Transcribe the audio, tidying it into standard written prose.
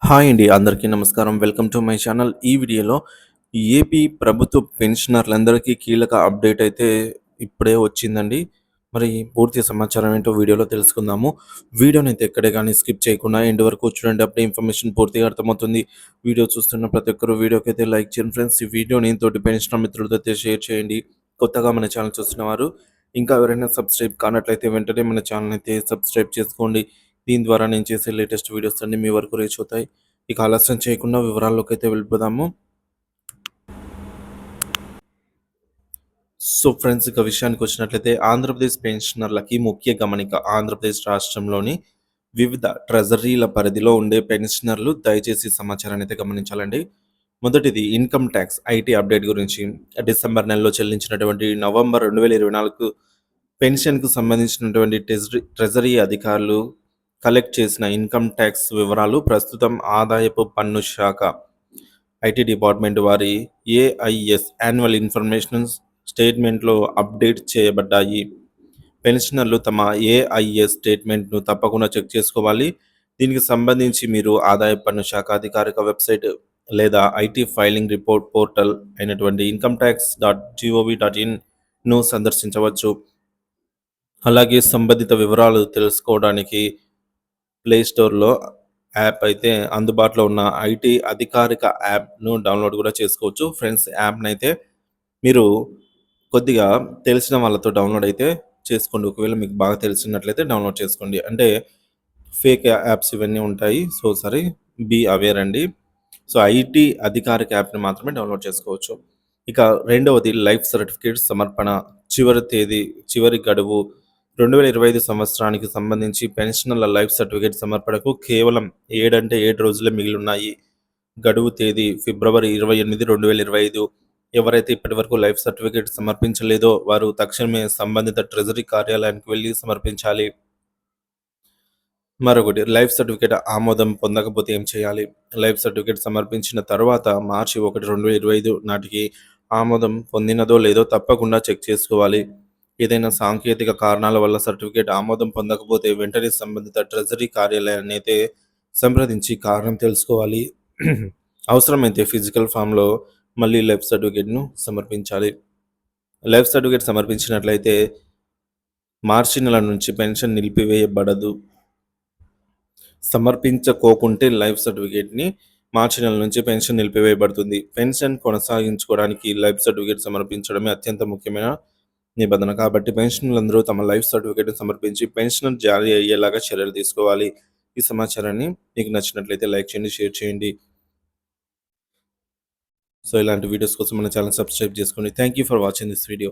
Hi అండి. అందరికీ నమస్కారం. Welcome to my channel. ఈ వీడియోలో ఏపీ ప్రభుత్వ పెన్షనర్లందరికీ కీలక అప్డేట్ అయితే ఇప్పుడే వచ్చిందండి. మరి పూర్తి సమాచారం ఏంటో వీడియోలో తెలుసుకుందాము. వీడియోనైతే ఎక్కడే గాని స్కిప్ చేయకుండా ఎండ్ వరకు చూడండి. అప్పుడే ఇన్ఫర్మేషన్ పూర్తిగా అర్థమవుతుంది. వీడియో చూస్తున్న ప్రతి ఒక్కరు వీడియోకైతే లైక్ చేయండి ఫ్రెండ్స్. ఈ వీడియోని తోటి పెన్షనర్ మిత్రులతో అయితే షేర్ చేయండి. కొత్తగా మన ఛానల్ చూస్తున్నవారు ఇంకా ఎవరైనా సబ్స్క్రైబ్ కానట్లయితే వెంటనే మన ఛానల్ అయితే సబ్స్క్రైబ్ చేసుకోండి. దీని ద్వారా నేను చేసే లేటెస్ట్ వీడియోస్ అన్నీ మీ వరకు రీచ్ అవుతాయి. ఇక ఆలస్యం చేయకుండా వివరాల్లోకైతే వెళ్ళిపోదాము. సో ఫ్రెండ్స్, ఇక విషయానికి వచ్చినట్లయితే ఆంధ్రప్రదేశ్ పెన్షనర్లకి ముఖ్య గమనిక. ఆంధ్రప్రదేశ్ రాష్ట్రంలోని వివిధ ట్రెజరీల పరిధిలో ఉండే పెన్షనర్లు దయచేసి సమాచారాన్ని అయితే గమనించాలండి. మొదటిది ఇన్కమ్ ట్యాక్స్ ఐటీ అప్డేట్ గురించి. డిసెంబర్ నెలలో చెల్లించినటువంటి నవంబర్ 2024 పెన్షన్కు సంబంధించినటువంటి ట్రెజరీ అధికారులు కలెక్ట్ చేసిన ఇన్కమ్ ట్యాక్స్ వివరాలు ప్రస్తుతం ఆదాయపు పన్ను శాఖ ఐటీ డిపార్ట్మెంట్ వారి ఏఐఎస్ యాన్యువల్ ఇన్ఫర్మేషన్ స్టేట్మెంట్లో అప్డేట్ చేయబడ్డాయి. పెన్షనర్లు తమ ఏఐఎస్ స్టేట్మెంట్ను తప్పకుండా చెక్ చేసుకోవాలి. దీనికి సంబంధించి మీరు ఆదాయ పన్ను శాఖ అధికారిక వెబ్సైట్ లేదా ఐటీ ఫైలింగ్ రిపోర్ట్ పోర్టల్ అయినటువంటి incometax.gov.in సందర్శించవచ్చు. అలాగే సంబంధిత వివరాలు తెలుసుకోవడానికి ప్లే స్టోర్‌లో యాప్ అయితే అందుబాటులో ఉన్న ఐటీ అధికారిక యాప్‌ను డౌన్‌లోడ్ కూడా చేసుకోవచ్చు. ఫ్రెండ్స్, యాప్‌నైతే మీరు కొద్దిగా తెలిసిన వాళ్ళతో డౌన్‌లోడ్ అయితే చేసుకోండి. ఒకవేళ మీకు బాగా తెలిసినట్లయితే డౌన్‌లోడ్ చేసుకోండి. అంటే ఫేక్ యాప్స్ ఇవన్నీ ఉంటాయి. సో, బీ అవేర్ అండి. సో, ఐటీ అధికారిక యాప్‌ని మాత్రమే డౌన్‌లోడ్ చేసుకోవచ్చు. ఇక రెండవది లైఫ్ సర్టిఫికేట్ సమర్పణ చివరి గడువు 2025 సంవత్సరానికి సంబంధించి పెన్షనర్ల లైఫ్ సర్టిఫికేట్ సమర్పణకు కేవలం 7 రోజులే మిగిలున్నాయి. గడువు తేదీ ఫిబ్రవరి 28, 2025. ఎవరైతే ఇప్పటివరకు లైఫ్ సర్టిఫికేట్ సమర్పించలేదో వారు తక్షణమే సంబంధిత ట్రెజరీ కార్యాలయానికి వెళ్లి సమర్పించాలి. మరొకటి, లైఫ్ సర్టిఫికేట్ ఆమోదం పొందకపోతే ఏం చేయాలి? లైఫ్ సర్టిఫికేట్ సమర్పించిన తర్వాత మార్చి 1, 2025 నాటికి ఆమోదం పొందినదో లేదో తప్పకుండా చెక్ చేసుకోవాలి. ఏదైనా సాంకేతిక కారణాల వల్ల సర్టిఫికేట్ ఆమోదం పొందకపోతే వెంటనే సంబంధిత ట్రెజరీ కార్యాలయాన్ని అయితే సంప్రదించి కారణం తెలుసుకోవాలి. అవసరమైతే ఫిజికల్ ఫామ్‌లో మళ్ళీ లైఫ్ సర్టిఫికేట్‌ను సమర్పించాలి. లైఫ్ సర్టిఫికేట్ సమర్పించినట్లయితే మార్చి నెల నుంచి పెన్షన్ నిలిపివేయబడదు. సమర్పించకోకుంటే లైఫ్ సర్టిఫికేట్‌ని మార్చి నెల నుంచి పెన్షన్ నిలిపివేయబడుతుంది. పెన్షన్ కొనసాగించుకోవడానికి లైఫ్ సర్టిఫికేట్ సమర్పించడమే అత్యంత ముఖ్యమైన నిబంధన. కాబట్టి పెన్షనర్లందరూ తమ లైఫ్ సర్టిఫికేట్‌ని సమర్పించి పెన్షన్ జారీ అయ్యేలాగా చర్యలు తీసుకోవాలి. ఈ సమాచారాన్ని మీకు నచ్చినట్లయితే లైక్ చేయండి, షేర్ చేయండి. సో, ఇలాంటి వీడియోస్ కోసం మన ఛానెల్ సబ్స్క్రైబ్ చేసుకోండి. Thank you for watching this video.